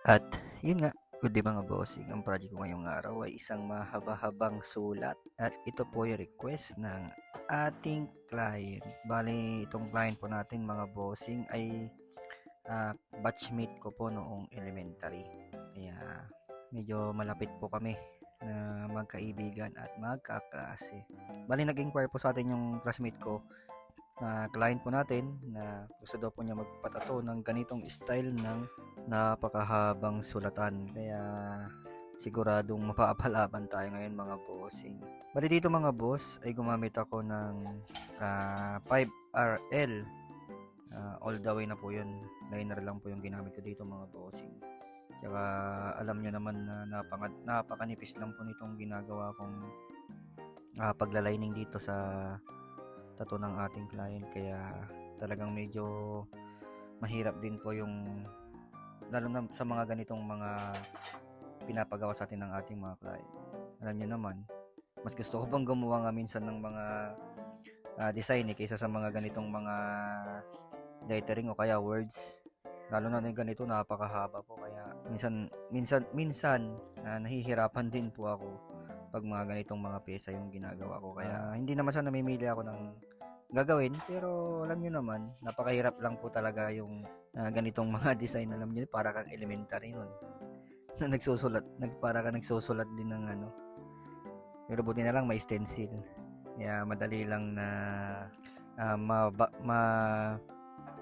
At yun nga, good day mga bossing. Ang project ko ngayong araw ay isang mahaba-habang sulat at ito po yung request ng ating client. Bali, itong client po natin mga bossing ay batchmate ko po noong elementary. Kaya medyo malapit po kami na magkaibigan at magkaklase. Bali, nag-inquire po sa atin yung classmate ko na client po natin na gusto daw po niya magpatato ng ganitong style ng napakahabang sulatan. Kaya siguradong mapapalaban tayo ngayon mga bossing. Bali dito mga boss ay gumamit ako ng 5RL. All the way na po yun. Liner lang po yung ginamit ko dito mga bossing. Kaya alam nyo naman na napakanipis lang po nitong ginagawa kong paglalining dito sa tato ng ating client. Kaya talagang medyo mahirap din po yung lalo na sa mga ganitong mga pinapagawa sa atin ng ating mga client. Alam niyo naman, mas gusto ko bang gumawa nga minsan ng mga design kaysa sa mga ganitong mga lettering o kaya words. Lalo na ganito napakahaba po, kaya minsan nahihirapan din po ako pag mga ganitong mga pyesa yung ginagawa ko. Kaya hindi naman sa namimili ako ng gagawin, pero alam niyo naman, napakahirap lang po talaga yung ganitong mga design. Alam niyo, para kang elementary nun na para kang nagsusulat din ng ano. Pero buti na lang may stencil. Kaya madali lang na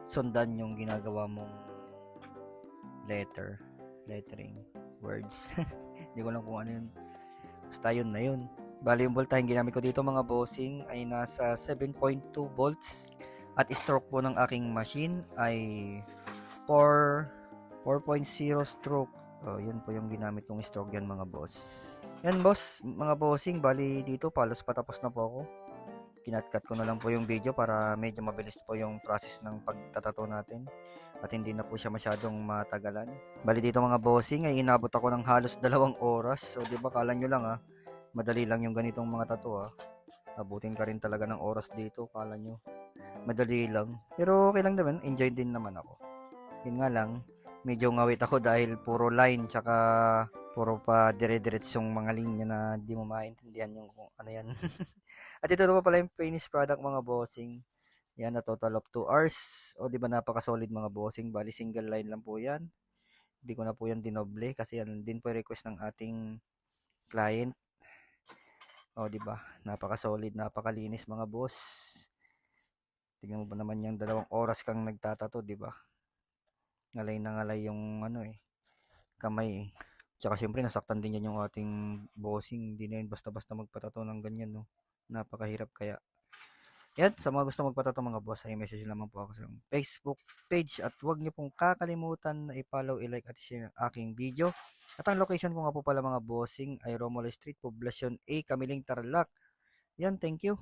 sundan yung ginagawa mong lettering, words. Hindi ko lang kung ano yun. Basta yun na yun. Bali yung voltahe ginamit ko dito mga bossing ay nasa 7.2 volts at stroke po ng aking machine ay 4.0 stroke. Yun po yung ginamit kong stroke yan mga boss. Yan boss, mga bossing, bali dito palos patapos na po ako. Kinatkat ko na lang po yung video para medyo mabilis po yung process ng pagtatato natin at hindi na po siya masyadong matagalan. Bali dito mga bossing ay inabot ako ng halos 2 oras. So di ba kala nyo lang madali lang yung ganitong mga tato abutin ka rin talaga ng oras dito, kala nyo madali lang. Pero okay lang naman, enjoy din naman ako. Yun nga lang, medyo ngawit ako dahil puro line tsaka puro pa dire-diretsong mga linya na di mo maintindihan yung kung ano yan. At ito na pa pala yung finished product mga bossing. Yan na total of 2 hours. O di ba napaka-solid mga bossing. Bali single line lang po yan. Hindi ko na po yan dinoble kasi yan din po yung request ng ating client. O di ba? Napaka-solid, napakalinis mga boss. Tingnan mo ba naman yung 2 oras kang nagtatato, di ba? Ngalay na ngalay yung kamay. Tsaka syempre nasaktan din yan yung ating bossing. Hindi na yun basta-basta magpatato ng ganyan, no. Napakahirap. Kaya yan, sa mga gusto magpatato mga boss, ay message naman po ako sa Facebook page at huwag niyo pong kakalimutan na i-follow, i-like at share ang aking video. At ang location ko nga po pala mga bossing ay Romulo Street, Poblacion A, Camiling, Tarlac. Yan, thank you.